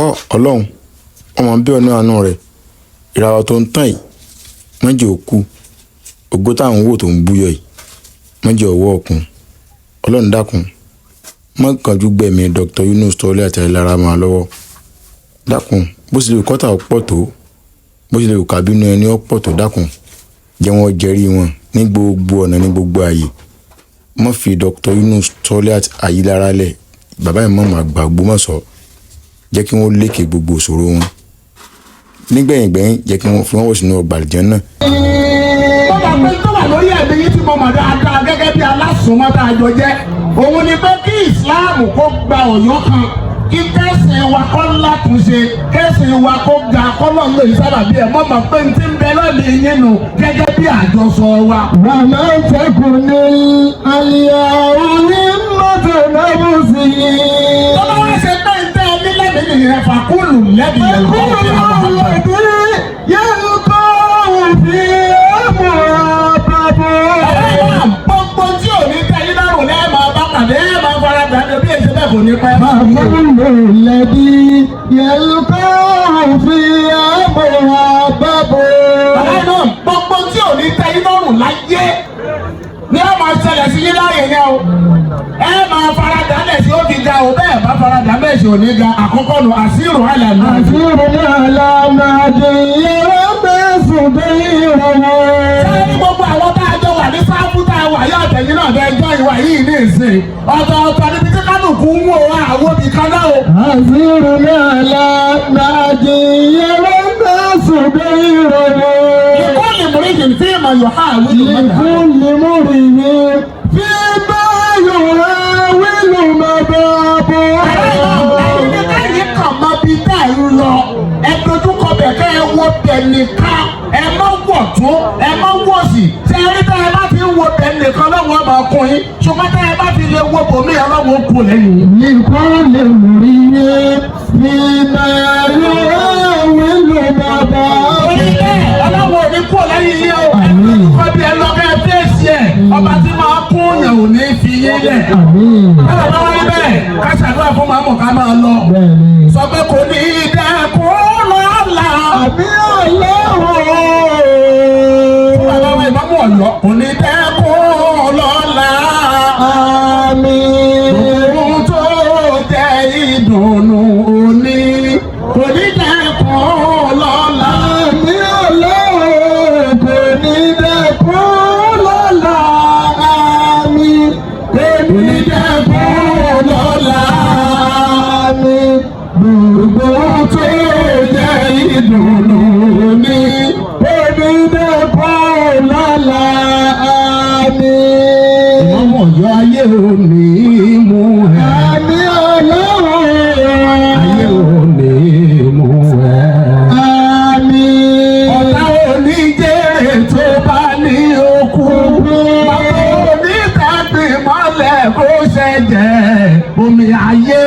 Ọlọ́run ọmọ bí ọ̀nà àánú rẹ̀ ìràwọ̀ tó ń tàn yìí má jẹ́ ó kú, ògo táwọn wò tó ń búyọ yìí má jẹ́ ọwọ́ ọ̀kun. Ọlọ́run dákun má kánjú gbẹ̀mí Dr. Yunus Toliat Ayélára máa lọ́wọ́. Dákun bó ṣe lè kọ́tà ọ̀pọ̀ tó, bó ṣe lè kàbínú ẹni ọ̀pọ̀ tó, dákun jẹ́ wọ́n jẹ́rí wọn ní gbogbo ọ̀nà ní gbogbo ààyè. Má fi Dr. Yunus Toliat Ayélára lẹ̀, bàbá ìmáàmù àgbà Ògbómọ̀ṣọ́, jẹ́ kí wọ́n lékè gbogbo ìṣòro wọn. Nígbẹ̀yìngbẹ̀yìn jẹ́ kí wọ́n fi wọ́n wọ̀ sínú ọgbà àlùjánnà. Bọ́dà pé tó wà lórí ẹ̀mí yìí tí mo mọ̀ dáadáa gẹ́gẹ́ bí alásùnmọ́ tá a jọ jẹ́. Òun ni pé kí ìsìláàmù kó gba Ọ̀yọ́ kan, kí kẹ́sìn wa kó látúnṣe, kẹ́sìn wa kó ga kọ́lọ́ lè sábà bí ẹ̀ mọ́ mọ̀ pé n ti ń bẹ lọ́ọ̀lì yín nù gẹ́gẹ́ bí àjọsọ wa. Màmá tẹkùn ní àlìyá òní mọ́tò náà mú sí i. Tọ́lá wá ṣe pé ń tẹ́ ẹbí lẹ́mìí nìyẹn fàkúlù lẹ́bi yẹn kọ́ fi àwọn ọmọ rẹ̀. Gbogbo tí ò ní tẹ́ yín lọ́rùn lẹ́ẹ̀ máa bá pàdé ẹ̀ máa fara dà ní bí èsì bẹ́ẹ̀ kò ní pẹ́. Màmá lẹ́bi yẹn kọ́ fi àmọ́ àbábọ̀. Bàbá náà gbogbo tí ò ní tẹ́ yín lọ́rùn láyé ní ẹ máa ṣẹlẹ̀ sí yín láàyè yẹn o. Ẹ máa fara dà lẹ̀ sí ó ti ga o, bẹ́ẹ̀ bá fara dà bẹ́ẹ̀ sì ò ní ga. Àkọ́kọ́ nu àṣírò àlànà. Àṣírò àlànà àdìyẹ mẹ́sùn dé ìrọ̀lẹ́. Sẹ́ni gbogbo àwọn tá a jọ wà ní sáfù tá a wà yóò tẹ̀yìn náà bẹ́ẹ̀ jọ ìwà yìí ní ìsìn. Ọ̀tọ̀ọ̀tọ̀ níbi tí kálukú ń wò wá àwọn òbí kan náà o. Àṣírò àlànà àdìyẹ mẹ́sùn dé ìrọ̀lẹ́. Ìkọ́ni mùrìjì tí ìmọ̀ yóò há àwọn ìlú mẹ́ta. Ìkúnlẹ̀ múrìnì fi bá yòrò wílù mẹ́ta bọ̀. Ẹni káyìí kàn mọ́ bí tá ẹ̀ ń lọ. Ẹ dojú kọ bẹ̀ kẹ́ ẹ wo bẹ̀ nìkan. Ẹ má wọ̀ tún, ẹ má wọ̀ sí. Ṣé ẹ rí tá ẹ bá ti ń wo bẹ̀ nìkan lọ́wọ́ máa kún yín? Ṣùgbọ́n tá ẹ bá ti lè wo bòmí ẹ lọ́wọ́ kù lẹ́yìn. Ìkúnlẹ̀ múrìnì fi bá yòrò wílù mẹ́ta bọ̀. Ọlọ́wọ́ ò ní kú lẹ́yìn yín o. Ẹ dojú kọ bí ẹ lọ kẹ́ ẹ fèsì ẹ̀. Ọba tí máa kún yàn ò ní fi yín lẹ̀. Báwo bá wáyé bẹ́ẹ̀? Ká ṣàdúrà fún màmú ká máa lọ. Sọ pé kò ní ìdẹ́kùn lọ́la. Àbí ọlọ́run. Fún bàbá wa ìmáàmù Ọ̀yọ́ kò ní ìdẹ́kùn lọ́la. Àmín. Ohun tó jẹ́ ìdùnnú òní kò ní ìdẹ́kùn lọ́la. Àmì ọlọ́run kò ní dẹ́kun lọ́la. Àmín. Kò ní ìdẹ́kùn lọ́la. Àmín. Gbogbo tó jẹ́ ìdùnnú òní Kò ní dẹ́kun lọ́la. Àmín. Ìmáàmù Ọ̀yọ́ ayé òní mú ẹ. Àmì ọlọ́run. Ayé òní mú ẹ. Àmín. Ọ̀tá òní jèrè tó bá ní okú. Bàbá òní tẹ́gbìn mọ́lẹ̀ kó ṣẹ̀jẹ̀. Omi ayé